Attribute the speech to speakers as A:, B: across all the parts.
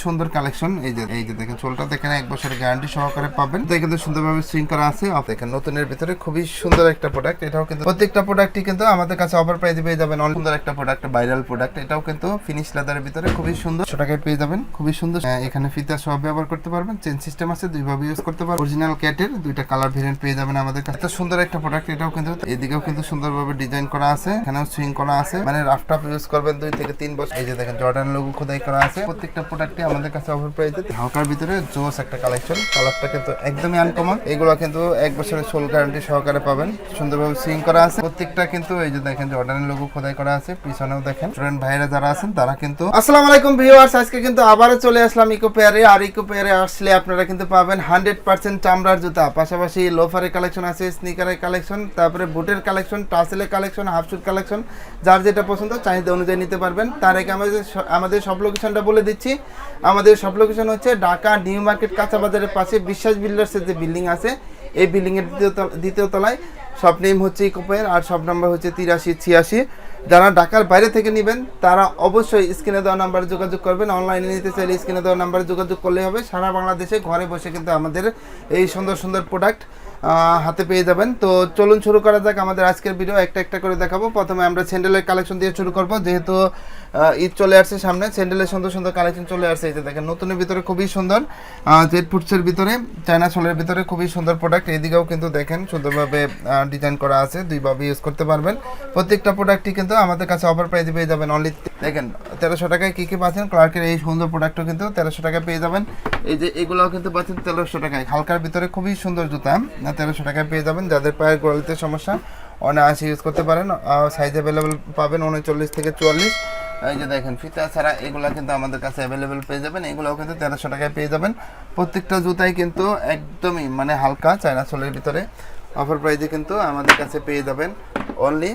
A: সুন্দর কালেকশন। এই যে দেখেন সোলটা দেখেন 1 বছরের গ্যারান্টি সহকারে পাবেন। তো কিন্তু সুন্দরভাবে সুইং করা আছে। দেখেন নতুনের ভিতরে খুবই সুন্দর একটা প্রোডাক্ট। এটাও কিন্তু প্রত্যেকটা প্রোডাক্টই কিন্তু আমাদের কাছে অফার প্রাইসে পেয়ে যাবেন। অনেক সুন্দর একটা প্রোডাক্ট, ভাইরাল প্রোডাক্ট। এটাও কিন্তু ফিনিশ লেদারের ভিতরে খুবই সুন্দর, 100 টাকায় পেয়ে যাবেন। খুবই সুন্দর। এখানে ফিতা সহ ব্যবহার করতে পারবেন, চেন সিস্টেম আছে, দুইভাবে ইউজ করতে পারবেন। অরিজিনাল ক্যাটের দুইটা কালার ভেরিয়েন্ট পেয়ে যাবেন আমাদের কাছে। এত সুন্দর একটা প্রোডাক্ট। এটাও কিন্তু এদিকেও কিন্তু সুন্দরভাবে ডিজাইন করা আছে, এখানেও সুইং করা আছে, মানে রাফ টাফ ইউজ করবেন 2 থেকে 3 বছর। এই যে দেখেন জর্ডান লোগো খোদাই করা আছে। প্রত্যেকটা প্রোডাক্টই আমাদের কাছে অফার প্রাইসে। হালকার ভিতরে জোস একটা কালেকশন, কালারটা কিন্তু একদমই আনকমন। এগুলো কিন্তু 1 বছরের সোল গ্যারান্টি সহকারে পাবেন। সুন্দরভাবে সুইং করা আছে প্রত্যেকটা কিন্তু। এই যে দেখেন জর্ডানের লোগো খোদাই করা আছে, পিছনেও দেখেন। স্টুডেন্ট ভাইরা যারা আছেন তারা কিন্তু আসসালামু আলাইকুম ভিউয়ার্স, আজকে কিন্তু আবারও চলে আসলাম ইকো পেয়ারে। আর ইকো পেয়ারে আসলে আপনারা কিন্তু পাবেন 100% চামড়ার জুতা, পাশাপাশি লোফারের কালেকশন আছে, স্নিকারের কালেকশন, তারপরে বুটের কালেকশন, টাসেলের কালেকশন, হাফ শুট কালেকশন। যার যেটা পছন্দ চাহিদা অনুযায়ী নিতে পারবেন। তার আগে আমাদের সব লোকেশনটা বলে দিচ্ছি। আমাদের সব লোকেশন হচ্ছে ঢাকা নিউ মার্কেট কাঁচা বাজারের পাশে বিশ্বাস বিল্ডার্সের যে বিল্ডিং আছে, এই বিল্ডিংয়ের দ্বিতীয় তলায়। সব নেম হচ্ছে ইকো পেয়ার আর সব নাম্বার হচ্ছে 8386। যারা ঢাকার বাইরে থেকে নেবেন তারা অবশ্যই স্ক্রিনে দেওয়া নাম্বারে যোগাযোগ করবেন। অনলাইনে নিতে চাইলে স্ক্রিনে দেওয়া নাম্বারে যোগাযোগ করলে হবে। সারা বাংলাদেশে ঘরে বসে কিন্তু আমাদের এই সুন্দর সুন্দর প্রোডাক্ট হাতে পেয়ে যাবেন। তো চলুন শুরু করা যাক আমাদের আজকের ভিডিও। একটা একটা করে দেখাবো। প্রথমে আমরা স্যান্ডেলের কালেকশন দিয়ে শুরু করব, যেহেতু ঈদ চলে আসছে সামনে। স্যান্ডেলের সুন্দর সুন্দর কালেকশন চলে আসছে। এই যে দেখেন নতুনের ভিতরে খুবই সুন্দর, জেড ফুটসের ভিতরে, চায়না সোলের ভিতরে খুবই সুন্দর প্রোডাক্ট। এইদিকেও কিন্তু দেখেন সুন্দরভাবে ডিজাইন করা আছে, দুইভাবে ইউজ করতে পারবেন। প্রত্যেকটা প্রোডাক্টই কিন্তু আমাদের কাছে অফার প্রাইসে পেয়ে যাবেন। অনলি দেখেন 1300 টাকায় কী কী পাচ্ছেন। ক্লার্কের এই সুন্দর প্রোডাক্টও কিন্তু 1300 টাকায় পেয়ে যাবেন। এই যে এগুলোও কিন্তু পাচ্ছেন 1300 টাকায়। হালকার ভিতরে খুবই সুন্দর জুতা 1300 টাকায় পেয়ে যাবেন। যাদের পায়ের গোড়ালিতে সমস্যা, 79 ইউজ করতে পারেন। সাইজ অ্যাভেলেবেল পাবেন 39 থেকে 44। এই যে দেখেন ফিতা ছাড়া এগুলো কিন্তু আমাদের কাছে অ্যাভেলেবেল পেয়ে যাবেন। এগুলোও কিন্তু 1300 টাকায় পেয়ে যাবেন। প্রত্যেকটা জুতাই কিন্তু একদমই মানে হালকা চায়না সোলের ভিতরে অফার প্রাইসে কিন্তু আমাদের কাছে পেয়ে যাবেন অনলি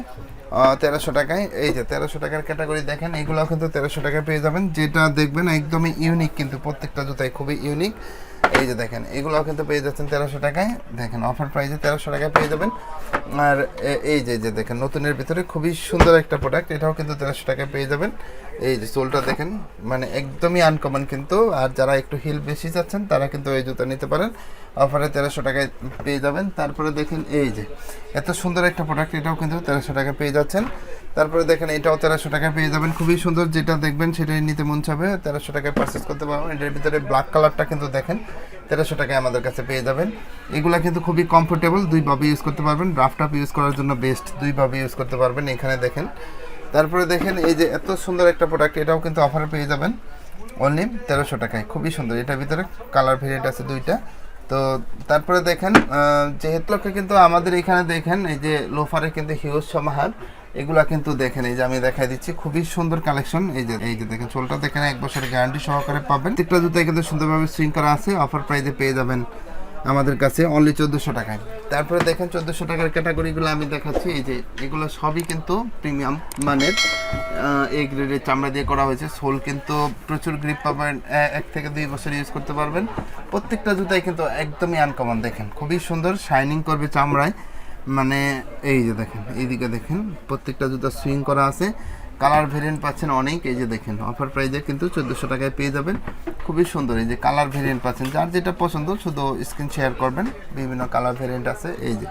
A: 1300 টাকায়। এই যে 1300 টাকার ক্যাটাগরি দেখেন, এগুলোও কিন্তু 1300 টাকায় পেয়ে যাবেন। যেটা দেখবেন একদমই ইউনিক, কিন্তু প্রত্যেকটা জুতাই খুবই ইউনিক। এই যে দেখেন এগুলোও কিন্তু পেয়ে যাচ্ছেন 1300 টাকায়। দেখেন অফার প্রাইসে 1300 টাকায় পেয়ে যাবেন। আর এই যে দেখেন নতুনের ভিতরে খুবই সুন্দর একটা প্রোডাক্ট, এটাও কিন্তু 1300 টাকায় পেয়ে যাবেন। এই যে সোলটা দেখেন, মানে একদমই আনকমন কিন্তু। আর যারা একটু হিল বেশি চাচ্ছেন তারা কিন্তু এই জুতা নিতে পারেন, অফারে 1300 টাকায় পেয়ে যাবেন। তারপরে দেখেন এই যে এত সুন্দর একটা প্রোডাক্ট, এটাও কিন্তু 1300 টাকায় পেয়ে যাচ্ছেন। তারপরে দেখেন এটাও 1300 টাকায় পেয়ে যাবেন। খুবই সুন্দর, যেটা দেখবেন সেটাই নিতে মন চাবে, 1300 টাকায় পারচেস করতে পারবেন। এটার ভিতরে ব্ল্যাক কালারটা কিন্তু দেখেন 1300 টাকায় আমাদের কাছে পেয়ে যাবেন। এগুলা কিন্তু খুবই কমফোর্টেবল, দুইভাবে ইউজ করতে পারবেন। ড্রাফট আপ ইউজ করার জন্য বেস্ট, দুইভাবে ইউজ করতে পারবেন। এখানে দেখেন। তারপরে দেখেন এই যে এত সুন্দর একটা প্রোডাক্ট, এটাও কিন্তু অফারে পেয়ে যাবেন অনলি 1300 টাকায়। খুবই সুন্দর, এটার ভিতরে কালার ভেরিয়েন্ট আছে 2টা। তো তারপরে দেখেন যেহেতু কিন্তু আমাদের এখানে দেখেন এই যে লোফারে কিন্তু হিউজ সমাহার, এগুলা কিন্তু দেখেন এই যে আমি দেখাই দিচ্ছি, খুবই সুন্দর কালেকশন। এই যে দেখেন সোলটা দেখেন 1 বছরের গ্যারান্টি সহকারে পাবেন। প্রত্যেকটা জুতায় কিন্তু সুন্দরভাবে সুইং করা আছে। অফার প্রাইসে পেয়ে যাবেন আমাদের কাছে অনলি 1400 টাকায়। তারপরে দেখেন 1400 টাকার ক্যাটাগরিগুলো আমি দেখাচ্ছি। এই যে এগুলো সবই কিন্তু প্রিমিয়াম মানের, এই গ্রেডের চামড়া দিয়ে করা হয়েছে। সোল কিন্তু প্রচুর গ্রিপ পাবেন, 1 থেকে 2 বছর ইউজ করতে পারবেন। প্রত্যেকটা জুতাই কিন্তু একদমই আনকমন। দেখেন খুবই সুন্দর, শাইনিং করবে চামড়ায়। মানে এই যে দেখেন এইদিকে দেখেন প্রত্যেকটা জুতা সুইং করা আছে। কালার ভেরিয়েন্ট পাচ্ছেন অনেক। এই যে দেখেন অফার প্রাইসে কিন্তু 1400 টাকায় পেয়ে যাবেন। খুবই সুন্দর, এই যে কালার ভেরিয়েন্ট পাচ্ছেন। যার যেটা পছন্দ শুধু স্ক্রিন শেয়ার করবেন, বিভিন্ন কালার ভেরিয়েন্ট আছে। এই যে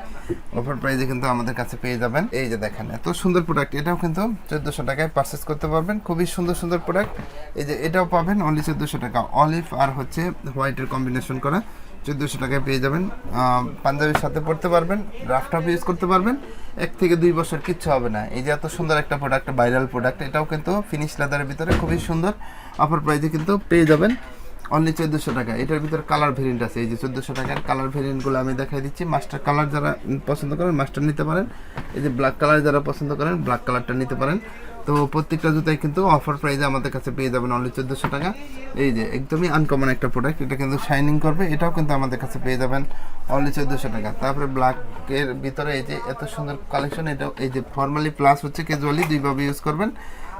A: অফার প্রাইসে কিন্তু আমাদের কাছে পেয়ে যাবেন। এই যে দেখেন এত সুন্দর প্রোডাক্ট, এটাও কিন্তু 1400 টাকায় পারচেস করতে পারবেন। খুবই সুন্দর সুন্দর প্রোডাক্ট। এই যে এটাও পাবেন অনলি 1400 টাকা। অলিভ আর হচ্ছে হোয়াইটের কম্বিনেশন করা 1400 টাকায় পেয়ে যাবেন। পাঞ্জাবির সাথে পড়তে পারবেন, রাফট আপ ইউজ করতে পারবেন। 1 থেকে 2 বছর কিচ্ছু হবে না। এই যে এত সুন্দর একটা প্রোডাক্ট, ভাইরাল প্রোডাক্ট, এটাও কিন্তু ফিনিশ লেদারের ভিতরে খুবই সুন্দর। অফার প্রাইসে কিন্তু পেয়ে যাবেন অনলি 1400 টাকা। এটার ভিতরে কালার ভেরিয়েন্ট আছে। এই যে 1400 টাকার কালার ভেরিয়েন্টগুলো আমি দেখাই দিচ্ছি। মাস্টার কালার যারা পছন্দ করেন মাস্টার নিতে পারেন। এই যে ব্ল্যাক কালার যারা পছন্দ করেন ব্ল্যাক কালারটা নিতে পারেন। তো প্রত্যেকটা জুতাই কিন্তু অফার প্রাইসে আমাদের কাছে পেয়ে যাবেন অনলি 1400 টাকা। এই যে একদমই আনকমন একটা প্রোডাক্ট, এটা কিন্তু শাইনিং করবে, এটাও কিন্তু আমাদের কাছে পেয়ে যাবেন অনলি 1400 টাকা। তারপরে ব্ল্যাকের ভিতরে এই যে এত সুন্দর কালেকশন, এটাও এই যে ফর্মালি প্লাস হচ্ছে ক্যাজুয়ালি, দুইভাবে ইউজ করবেন।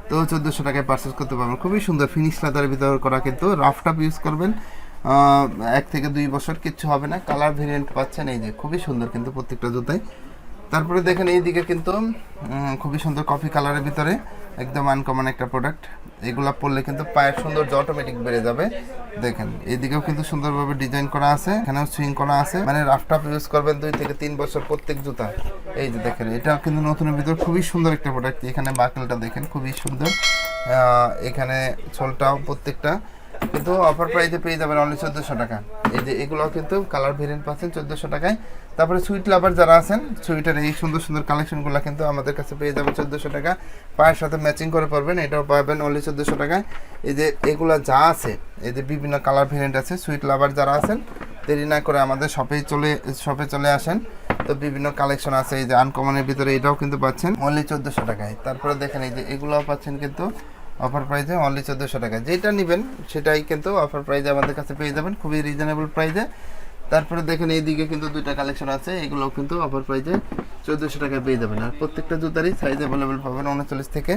A: তো 1400 টাকায় পারচেস করতে পারবেন। খুবই সুন্দর ফিনিশ লেদারের ভিতরে করা, কিন্তু রাফ টাপ ইউজ করবেন, 1 থেকে 2 বছর কিচ্ছু হবে না। কালার ভেরিয়েন্ট পাচ্ছেন এই যে খুবই সুন্দর কিন্তু প্রত্যেকটা জুতাই। তারপরে দেখেন এইদিকে কিন্তু খুবই সুন্দর কফি কালারের ভিতরে একদম আনকমন একটা প্রোডাক্ট। এগুলা পরলে কিন্তু পায়ের সৌন্দর্য অটোমেটিক বেড়ে যাবে। দেখেন এইদিকেও কিন্তু সুন্দরভাবে ডিজাইন করা আছে, এখানেও সুইং করা আছে, মানে রাফ টাফ ইউজ করবেন 2 থেকে 3 বছর প্রত্যেক জুতা। এই যে দেখেন এটা কিন্তু নতুনের ভিতর খুবই সুন্দর একটা প্রোডাক্ট। এখানে বাকেলটা দেখেন খুবই সুন্দর, এখানে সোলটাও প্রত্যেকটা কিন্তু অফার প্রাইসে পেয়ে যাবেন অনলি 1400 টাকা। এই যে এগুলো কিন্তু কালার ভেরিয়েন্ট পাচ্ছেন 1400 টাকায়। তারপরে সুইট লাভার যারা আছেন, সুইটের এই সুন্দর সুন্দর কালেকশনগুলো কিন্তু আমাদের কাছে পেয়ে যাবেন 1400 টাকা। পায়ের সাথে ম্যাচিং করে পারবেন, এটাও পাবেন অনলি 1400 টাকায়। এই যে এগুলো যা আছে, এই যে বিভিন্ন কালার ভেরিয়েন্ট আছে, সুইট লাভার যারা আছেন দেরি না করে আমাদের শপে চলে আসেন। তো বিভিন্ন কালেকশন আছে, এই যে আনকমনের ভিতরে এটাও কিন্তু পাচ্ছেন অনলি 1400 টাকায়। তারপরে দেখেন এই যে এগুলোও পাচ্ছেন কিন্তু অফার প্রাইসে অনলি 1400 টাকা। যেটা নেবেন সেটাই কিন্তু অফার প্রাইসে আমাদের কাছে পেয়ে যাবেন খুবই রিজনেবল প্রাইসে। তারপরে দেখেন এইদিকে কিন্তু 2টা কালেকশন আছে, এগুলোও কিন্তু অফার প্রাইসে 1400 টাকায় পেয়ে যাবেন। আর প্রত্যেকটা জুতারই সাইজ অ্যাভেলেবেল পাবেন 39 থেকে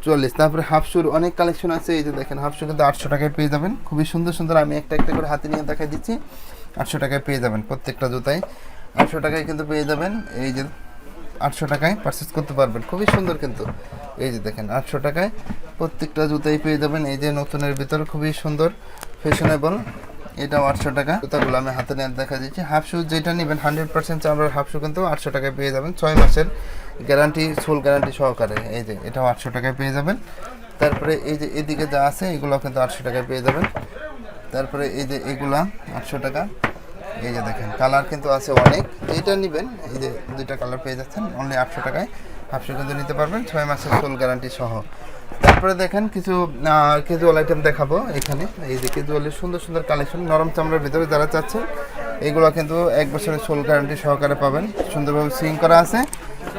A: 44। তারপরে হাফ শুর অনেক কালেকশন আছে, এই যে দেখেন হাফ শু কিন্তু 800 টাকায় পেয়ে যাবেন খুবই সুন্দর সুন্দর। আমি একটা একটা করে হাতে নিয়ে দেখাই দিচ্ছি। 800 টাকায় পেয়ে যাবেন প্রত্যেকটা জুতাই, 800 টাকায় কিন্তু পেয়ে যাবেন। এই যে 800 টাকায় পারচেস করতে পারবেন, খুবই সুন্দর কিন্তু। এই যে দেখেন 800 টাকায় প্রত্যেকটা জুতাই পেয়ে যাবেন। এই যে নতুনের ভিতর খুবই সুন্দর ফ্যাশনেবল, এটাও 800 টাকা। জুতাগুলো আমি হাতে নিয়ে দেখা দিচ্ছি। হাফ শু যেটা নেবেন 100% চামড়ার হাফ শু কিন্তু 800 টাকায় পেয়ে যাবেন, 6 মাসের গ্যারান্টি, সোল গ্যারান্টি সহকারে। এই যে এটাও 800 টাকায় পেয়ে যাবেন। তারপরে এই যে এদিকে যা আছে এগুলো কিন্তু 800 টাকায় পেয়ে যাবেন। তারপরে এই যে এগুলা 800 টাকা। এই যে দেখেন কালার কিন্তু আছে অনেক, যেটা নেবেন এই যে 2টা কালার পেয়ে যাচ্ছেন অনলি 800 টাকায়। হাফ শু কিন্তু নিতে পারবেন 6 মাসের সোল গ্যারান্টি সহ। তারপরে দেখেন কিছু ক্যাজুয়াল আইটেম দেখাবো এখানে। এই যে ক্যাজুয়ালের সুন্দর সুন্দর কালেকশন নরম চামড়ার ভিতরে যারা চাচ্ছেন, এগুলো কিন্তু 1 বছরের সোল গ্যারান্টি সহকারে পাবেন। সুন্দরভাবে সুইং করা আছে,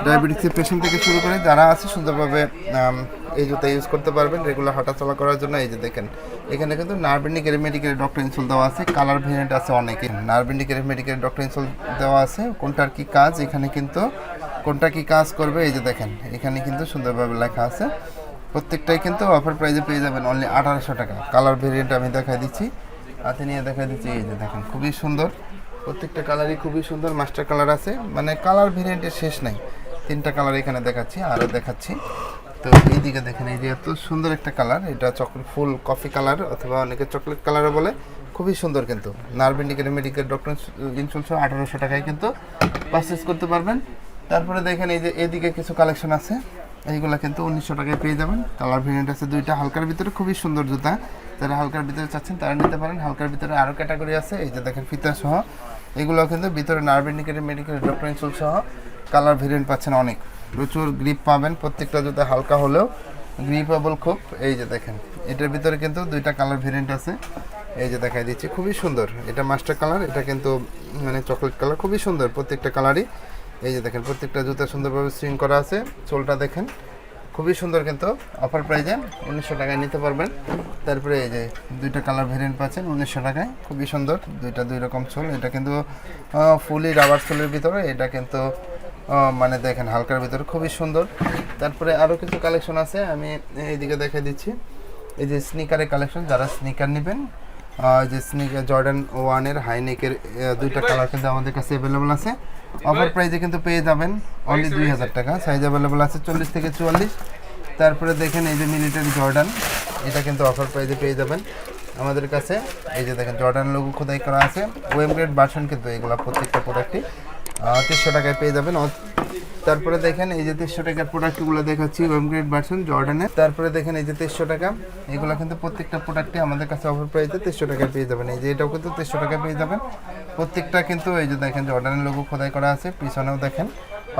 A: ডায়াবেটিসের পেশেন্ট থেকে শুরু করে যারা আছে সুন্দরভাবে এই জুতা ইউজ করতে পারবেন রেগুলার হাঁটাচলা করার জন্য। এই যে দেখেন এখানে কিন্তু নার্ভেন্ডিকের মেডিকেল ডক্টর ইনসোল দেওয়া আছে, কালার ভেরিয়েন্ট আছে অনেকে। নার্ভেন্ডিকের মেডিকেল ডক্টর ইনসোল দেওয়া আছে, কোনটার কি কাজ এখানে কিন্তু কোনটা কি কাজ করবে এই যে দেখেন এখানে কিন্তু সুন্দরভাবে লেখা আছে। প্রত্যেকটাই কিন্তু অফার প্রাইসে পেয়ে যাবেন অনলি 1800 টাকা। কালার ভেরিয়েন্ট আমি দেখাই দিচ্ছি, হাতে নিয়ে দেখাই দিচ্ছি। এই যে দেখেন খুবই সুন্দর, প্রত্যেকটা কালারই খুবই সুন্দর। মাস্টার কালার আছে, মানে কালার ভেরিয়েন্টের শেষ নাই। 3টা কালার এখানে দেখাচ্ছি, আরও দেখাচ্ছি। তো এইদিকে দেখেন এই যে এত সুন্দর একটা কালার, এটা চকলেট ফুল কফি কালার অথবা অনেকে চকলেট কালারও বলে, খুবই সুন্দর কিন্তু। নার্ভেন্ডিকের মেডিকেল ডক্টর ইনসোল 1800 টাকায় কিন্তু পারচেস করতে পারবেন। তারপরে দেখেন এই যে এদিকে কিছু কালেকশন আছে, এইগুলো কিন্তু 1900 টাকায় পেয়ে যাবেন। কালার ভেরিয়েন্ট আছে 2টা, হালকার ভিতরে খুবই সুন্দর জুতা। যারা হালকার ভিতরে চাচ্ছেন তারা নিতে পারেন। হালকার ভিতরে আরও ক্যাটাগরি আছে, এই যে দেখেন ফিতা সহ এগুলো কিন্তু ভিতরে নার্ভেন্ডিকের মেডিকেল ডক্টর ইনসোল সহ কালার ভেরিয়েন্ট পাচ্ছেন অনেক, প্রচুর গ্রিপ পাবেন। প্রত্যেকটা জুতা হালকা হলেও গ্রিপেবল খুব। এই যে দেখেন এটার ভিতরে কিন্তু 2টা কালার ভেরিয়েন্ট আছে, এই যে দেখাই দিচ্ছি খুবই সুন্দর। এটা মাস্টার কালার, এটা কিন্তু মানে চকলেট কালার, খুবই সুন্দর প্রত্যেকটা কালারই। এই যে দেখেন প্রত্যেকটা জুতা সুন্দরভাবে সুইং করা আছে, সোলটা দেখেন খুবই সুন্দর কিন্তু। অফার প্রাইসে 1900 টাকায় নিতে পারবেন। তারপরে এই যে 2টা কালার ভেরিয়েন্ট পাচ্ছেন 1900 টাকায়, খুবই সুন্দর। 2 রকম সোল, এটা কিন্তু ফুলি রাবার সোলের ভিতরে, এটা কিন্তু মানে দেখেন হালকার ভিতরে খুবই সুন্দর। তারপরে আরও কিছু কালেকশন আছে, আমি এইদিকে দেখে দিচ্ছি। এই যে স্নিকারের কালেকশন, যারা স্নিকার নেবেন, যে স্নিকার জর্ডান 1-এর হাইনেকের 2টা কালার কিন্তু আমাদের কাছে অ্যাভেলেবল আছে। অফার প্রাইসে কিন্তু পেয়ে যাবেন অনলি 2000 টাকা। সাইজ অ্যাভেলেবল আছে 40 থেকে 44। তারপরে দেখেন এই যে মিলিটারি জর্ডান, এটা কিন্তু অফার প্রাইসে পেয়ে যাবেন আমাদের কাছে। এই যে দেখেন জর্ডান লোগো খোদাই করা আছে, ওয়েব গ্রেড ভার্সন কিন্তু এগুলো প্রত্যেকটা প্রোডাক্টই 300 টাকায় পেয়ে যাবেন। তারপরে দেখেন এই যে 300 টাকার প্রোডাক্টগুলো দেখাচ্ছি, ওয়েব গ্রেড ভার্সন জর্ডানের। তারপরে দেখেন এই যে 300 টাকা, এগুলো কিন্তু প্রত্যেকটা প্রোডাক্টই আমাদের কাছে অফার প্রাইসে 300 টাকায় পেয়ে যাবেন। এই যে এটাও কিন্তু 300 টাকায় পেয়ে যাবেন প্রত্যেকটা কিন্তু। এই যে দেখেন জর্ডানের লোগো খোদাই করা আছে, পিছনেও দেখেন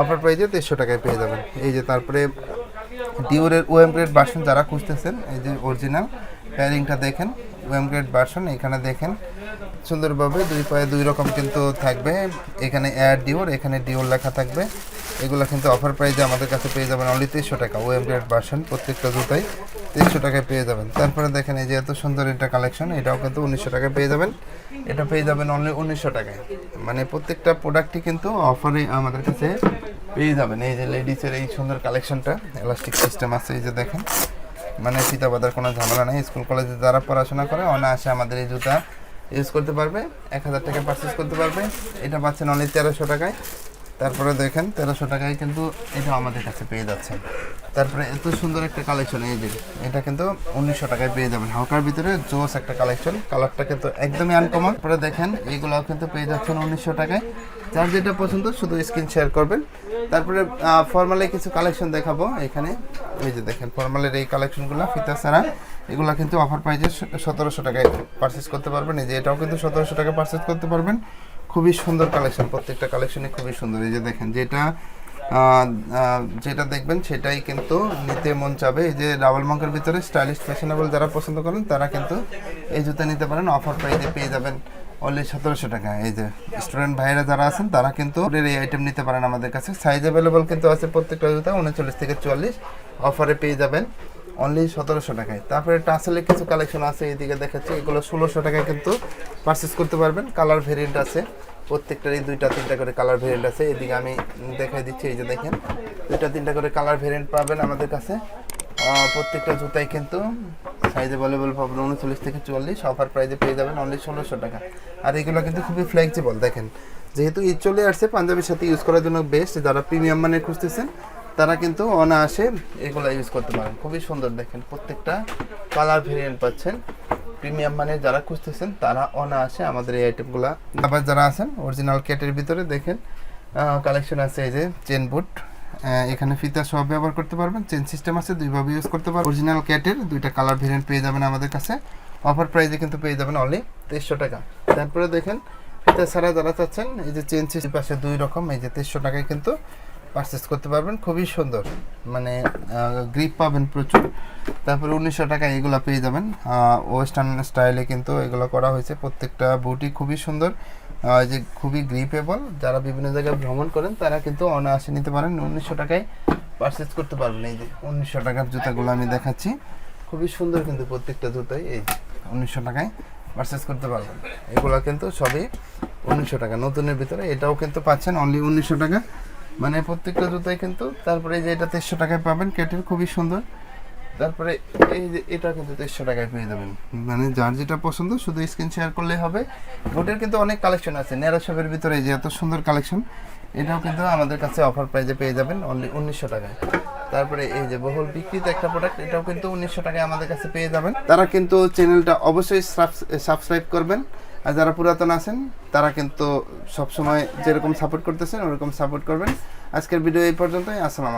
A: অফার প্রাইসে 300 টাকায় পেয়ে যাবেন। এই যে তারপরে ডিওরের ওয়েব গ্রেড ভার্সন যারা খুঁজতেছেন, এই যে অরিজিনাল প্যারিংটা দেখেন, ওয়েব গ্রেড ভার্সন। এখানে দেখেন সুন্দরভাবে 2 পায়ে 2 রকম কিন্তু থাকবে, এখানে এয়ার ডিওর, এখানে ডিওর লেখা থাকবে। এগুলো কিন্তু অফার প্রাইসে আমাদের কাছে পেয়ে যাবেন অনলি 300 টাকা। ওয়েব গ্রেড ভার্সন প্রত্যেকটা জুতাই 300 টাকায় পেয়ে যাবেন। তারপরে দেখেন এই যে এত সুন্দর একটা কালেকশন, এটাও কিন্তু 1900 টাকায় পেয়ে যাবেন। এটা পেয়ে যাবেন অনলি 1900 টাকায়। মানে প্রত্যেকটা প্রোডাক্টই কিন্তু অফারে আমাদের কাছে পেয়ে যাবেন। এই যে লেডিসের এই সুন্দর কালেকশনটা, এলাস্টিক সিস্টেম আছে, এই যে দেখেন মানে ফিতা বাঁধার কোনো ঝামেলা নেই। স্কুল কলেজে যারা পড়াশোনা করে অনায়াসে আমাদের এই জুতা ইউজ করতে পারবে, 1000 টাকা পারচেস করতে পারবে। এটা পাচ্ছেন অনলি 1300 টাকায়। তারপরে দেখেন 1300 টাকায় কিন্তু এটা আমাদের কাছে পেয়ে যাচ্ছে। তারপরে এত সুন্দর একটা কালেকশন, এই যে এটা কিন্তু 1900 টাকায় পেয়ে যাবেন। হালকার ভিতরে জোস একটা কালেকশন, কালারটা কিন্তু একদমই আনকমন। তারপরে দেখেন এইগুলোও কিন্তু পেয়ে যাচ্ছেন 1900 টাকায়। যার যেটা পছন্দ শুধু স্ক্রিন শেয়ার করবেন। তারপরে ফর্মালের কিছু কালেকশন দেখাবো এখানে। এই যে দেখেন ফর্মালের এই কালেকশনগুলো ফিতা ছাড়া, এগুলো কিন্তু অফার প্রাইজে 1700 টাকায় পারচেস করতে পারবেন। এই যে এটাও কিন্তু 1700 টাকায় পারচেস করতে পারবেন। খুবই সুন্দর কালেকশন, প্রত্যেকটা কালেকশনই খুবই সুন্দর। এই যে দেখেন যেটা দেখবেন সেটাই কিন্তু নিতে মন চাবে। এই যে ডাবল মঙ্কের ভিতরে স্টাইলিশ ফ্যাশনেবল যারা পছন্দ করেন তারা কিন্তু এই জুতা নিতে পারেন। অফার প্রাইজে পেয়ে যাবেন অনলি 1700 টাকা। এই যে স্টুডেন্ট ভাইরা যারা আছেন তারা কিন্তু এই আইটেম নিতে পারেন আমাদের কাছে। সাইজ অ্যাভেলেবল কিন্তু আছে প্রত্যেকটা জুতা 39 থেকে 44, অফারে পেয়ে যাবেন অনলি 1700 টাকায়। তারপরে টাসেলের কিছু কালেকশন আছে এইদিকে দেখাচ্ছি, এগুলো 1600 টাকায় কিন্তু পারচেস করতে পারবেন। কালার ভেরিয়েন্ট আছে প্রত্যেকটারই 2টা 3টা করে কালার ভেরিয়েন্ট আছে। এদিকে আমি দেখাই দিচ্ছি, এই যে দেখেন 2টা 3টা করে কালার ভেরিয়েন্ট পাবেন আমাদের কাছে। প্রত্যেকটা জুতাই কিন্তু সাইজ অ্যাভেলেবল পাবেন 39 থেকে 44, অফার প্রাইসে পেয়ে যাবেন অনলি 1600 টাকা। আর এগুলো কিন্তু খুবই ফ্লেক্সিবল, দেখেন যেহেতু ঈদ চলে আসছে পাঞ্জাবির সাথে ইউজ করার জন্য বেস্ট। যারা প্রিমিয়াম মানের খুঁজতেছেন তারা কিন্তু অনায়াসে এগুলো ইউজ করতে পারেন। খুবই সুন্দর, দেখেন প্রত্যেকটা কালার ভেরিয়েন্ট পাচ্ছেন। প্রিমিয়াম মানে যারা খুঁজতেছেন তারা অনায়াসে আমাদের এই আইটেমগুলো। আবার যারা আছেন অরিজিনাল ক্যাটের ভিতরে দেখেন কালেকশন আছে, এই যে চেন বুট, এখানে ফিতা সব ব্যবহার করতে পারবেন। চেন সিস্টেম আছে, দুইভাবে ইউজ করতে পারবেন। অরিজিনাল ক্যাটের 2টা কালার ভেরিয়েন্ট পেয়ে যাবেন আমাদের কাছে। অফার প্রাইসে কিন্তু পেয়ে যাবেন অনলি 2300 টাকা। তারপরে দেখেন ফিতা ছাড়া যারা চাচ্ছেন, এই যে চেন সিস্টেম পাশে 2 রকম, এই যে 2300 টাকায় কিন্তু পারচেস করতে পারবেন। খুবই সুন্দর, মানে গ্রিপ পাবেন প্রচুর। তারপরে 1900 টাকায় এগুলো পেয়ে যাবেন। ওয়েস্টার্ন স্টাইলে কিন্তু এগুলো করা হয়েছে। প্রত্যেকটা বুটি খুবই সুন্দর, যে খুবই গ্রিপেবল। যারা বিভিন্ন জায়গায় ভ্রমণ করেন তারা কিন্তু অনায়াসে নিতে পারেন। 1900 টাকায় পারচেস করতে পারবেন। এই যে 1900 টাকার জুতাগুলো আমি দেখাচ্ছি, খুবই সুন্দর কিন্তু প্রত্যেকটা জুতাই এই 1900 টাকায় পারচেস করতে পারবেন। এগুলো কিন্তু সবই 1900 টাকা নতুনের ভিতরে। এটাও কিন্তু পাচ্ছেন অনলি 1900 টাকা, মানে প্রত্যেকটা জুতাই কিন্তু। তারপরে এই যে এটা 2300 টাকায় পাবেন ক্যাটের, খুবই সুন্দর। তারপরে এই যে এটা কিন্তু 2300 টাকায় পেয়ে যাবেন। মানে যার যেটা পছন্দ শুধু স্ক্রিন শেয়ার করলেই হবে। বুটের কিন্তু অনেক কালেকশন আছে ন্যারো শেপের ভিতরে, এই যে এত সুন্দর কালেকশন, এটাও কিন্তু আমাদের কাছে অফার প্রাইজে পেয়ে যাবেন অনলি 1900 টাকায়। তারপরে এই যে বহুল বিক্রিত একটা প্রোডাক্ট, এটাও কিন্তু 1900 টাকায় আমাদের কাছে পেয়ে যাবেন। তারা কিন্তু চ্যানেলটা অবশ্যই সাবস্ক্রাইব করবেন। আর যারা পুরাতন আছেন তারা কিন্তু সবসময় যেরকম সাপোর্ট করতেছেন ওরকম সাপোর্ট করবেন। আজকের ভিডিও এই পর্যন্তই। আসসালামু আলাইকুম।